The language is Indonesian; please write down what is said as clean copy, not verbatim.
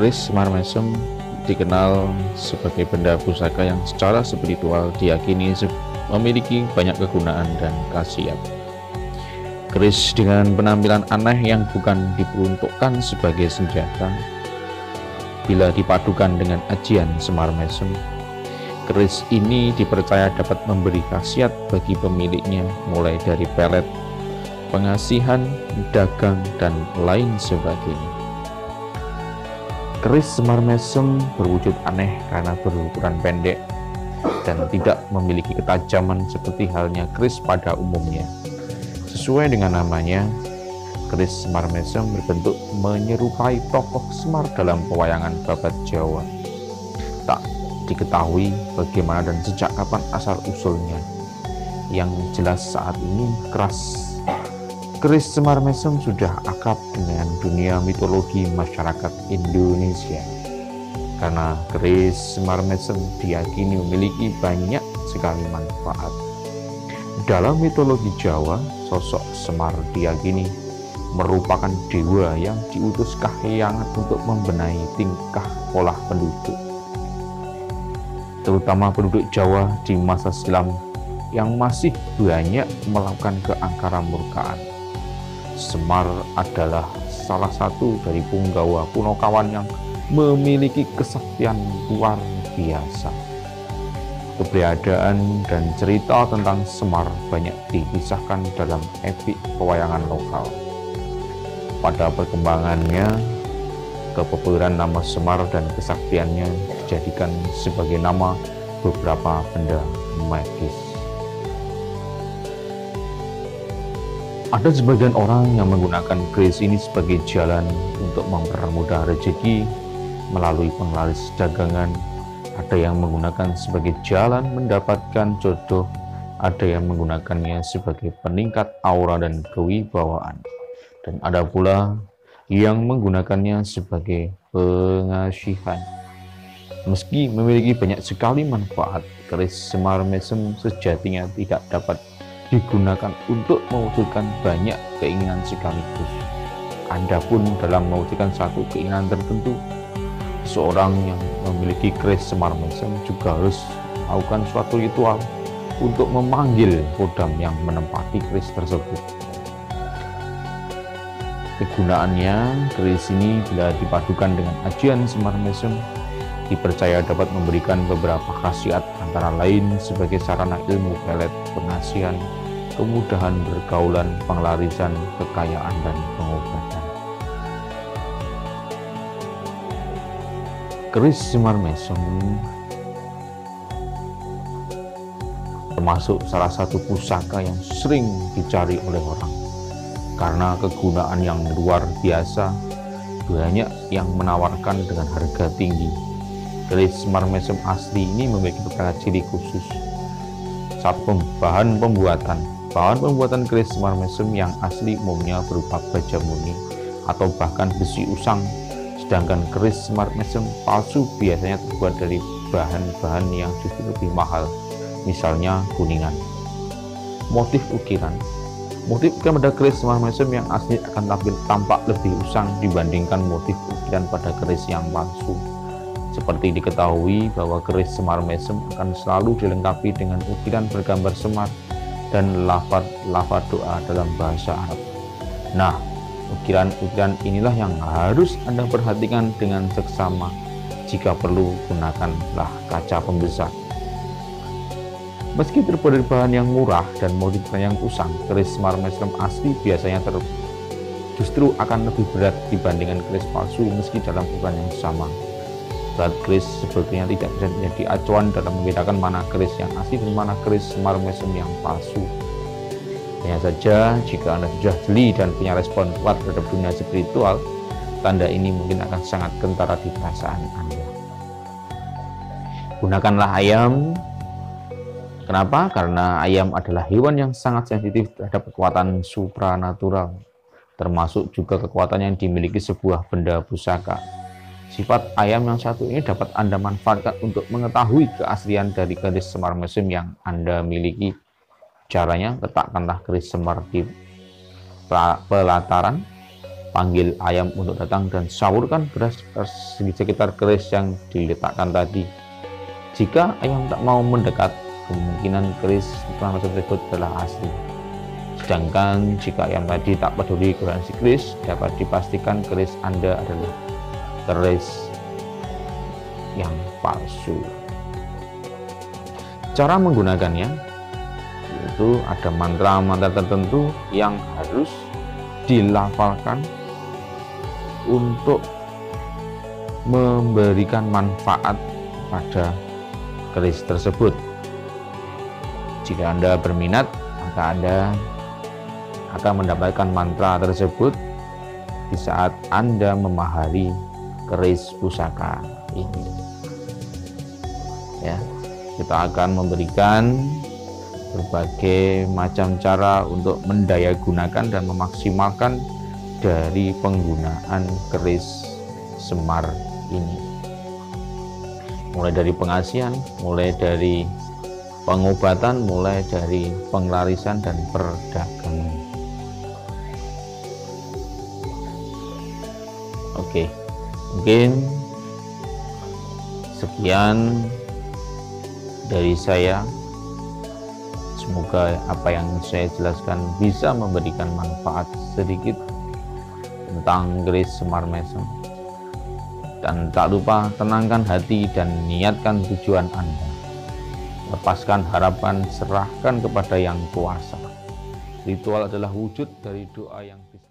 Keris Semar Mesem dikenal sebagai benda pusaka yang secara spiritual diyakini memiliki banyak kegunaan dan khasiat. Keris dengan penampilan aneh yang bukan diperuntukkan sebagai senjata, bila dipadukan dengan ajian Semar Mesem, keris ini dipercaya dapat memberi khasiat bagi pemiliknya, mulai dari pelet, pengasihan, dagang, dan lain sebagainya. Keris Semar Mesem berwujud aneh karena berukuran pendek dan tidak memiliki ketajaman seperti halnya keris pada umumnya. Sesuai dengan namanya, keris Semar Mesem berbentuk menyerupai tokoh Semar dalam pewayangan babat Jawa. Tak diketahui bagaimana dan sejak kapan asal-usulnya. Yang jelas saat ini keris Semar Mesem sudah akrab dengan dunia mitologi masyarakat Indonesia. Karena keris Semar Mesem diyakini memiliki banyak sekali manfaat. Dalam mitologi Jawa, sosok Semar diyakini merupakan dewa yang diutus kahyangan untuk membenahi tingkah pola penduduk, terutama penduduk Jawa di masa silam yang masih banyak melakukan keangkara murkaan. Semar adalah salah satu dari punggawa Punokawan yang memiliki kesaktian luar biasa. Keberadaan dan cerita tentang Semar banyak dikisahkan dalam epik pewayangan lokal. Pada perkembangannya, kepopuleran nama Semar dan kesaktiannya dijadikan sebagai nama beberapa benda magis. Ada sebagian orang yang menggunakan keris ini sebagai jalan untuk mempermudah rezeki melalui penglaris dagangan. Ada yang menggunakan sebagai jalan mendapatkan jodoh, ada yang menggunakannya sebagai peningkat aura dan kewibawaan, dan ada pula yang menggunakannya sebagai pengasihan. Meski memiliki banyak sekali manfaat, keris Semar Mesem sejatinya tidak dapat digunakan untuk mewujudkan banyak keinginan sekaligus. Adapun dalam mewujudkan satu keinginan tertentu, seorang yang memiliki keris Semar Mesem juga harus melakukan suatu ritual untuk memanggil kodam yang menempati keris tersebut. Kegunaannya, keris ini bila dipadukan dengan ajian Semar Mesem dipercaya dapat memberikan beberapa khasiat, antara lain sebagai sarana ilmu pelet, pengasihan, kemudahan bergaulan, penglarisan, kekayaan, dan pengobatan. Keris Semar Mesem termasuk salah satu pusaka yang sering dicari oleh orang. Karena kegunaan yang luar biasa, banyak yang menawarkan dengan harga tinggi. Keris Semar Mesem asli ini memiliki beberapa ciri khusus. Satu, bahan pembuatan keris Semar Mesem yang asli umumnya berupa baja murni atau bahkan besi usang. Sedangkan keris Semar Mesem palsu biasanya terbuat dari bahan-bahan yang justru lebih mahal, misalnya kuningan. Motif ukiran pada keris Semar Mesem yang asli akan tampak lebih usang dibandingkan motif ukiran pada keris yang palsu. Seperti diketahui bahwa keris Semar Mesem akan selalu dilengkapi dengan ukiran bergambar semar dan lafaz doa dalam bahasa Arab. Nah, ukiran-ukiran inilah yang harus Anda perhatikan dengan seksama. Jika perlu, gunakanlah kaca pembesar. Meski terbuat dari bahan yang murah dan motifnya yang usang, keris Semar Mesem asli biasanya justru akan lebih berat dibandingkan keris palsu meski dalam ukuran yang sama. Berat keris sebetulnya tidak bisa menjadi acuan dalam membedakan mana keris yang asli dan mana keris Semar Mesem yang palsu. Hanya saja jika Anda sudah jeli dan punya respon kuat terhadap dunia spiritual, tanda ini mungkin akan sangat kentara di perasaan Anda. Gunakanlah ayam. Kenapa? Karena ayam adalah hewan yang sangat sensitif terhadap kekuatan supranatural, termasuk juga kekuatan yang dimiliki sebuah benda pusaka. Sifat ayam yang satu ini dapat Anda manfaatkan untuk mengetahui keaslian dari keris Semar Mesem yang Anda miliki. Caranya, letakkanlah keris Semar di pelataran, panggil ayam untuk datang dan sahurkan beras di sekitar keris yang diletakkan tadi. Jika ayam tak mau mendekat, kemungkinan keris tersebut adalah asli. Sedangkan jika ayam tadi tak peduli keberadaan si keris, dapat dipastikan keris Anda adalah keris yang palsu. Cara menggunakannya yaitu ada mantra-mantra tertentu yang harus dilafalkan untuk memberikan manfaat pada keris tersebut. Jika Anda berminat, maka Anda akan mendapatkan mantra tersebut di saat Anda memahari keris pusaka ini. Ya, kita akan memberikan berbagai macam cara untuk mendayagunakan dan memaksimalkan dari penggunaan keris Semar ini, mulai dari pengasihan, mulai dari pengobatan, mulai dari penglarisan dan perdagangan. Oke, mungkin sekian dari saya. Semoga apa yang saya jelaskan bisa memberikan manfaat sedikit tentang keris Semar Mesem. Dan tak lupa tenangkan hati dan niatkan tujuan Anda. Lepaskan harapan, serahkan kepada Yang Kuasa. Ritual adalah wujud dari doa yang bisa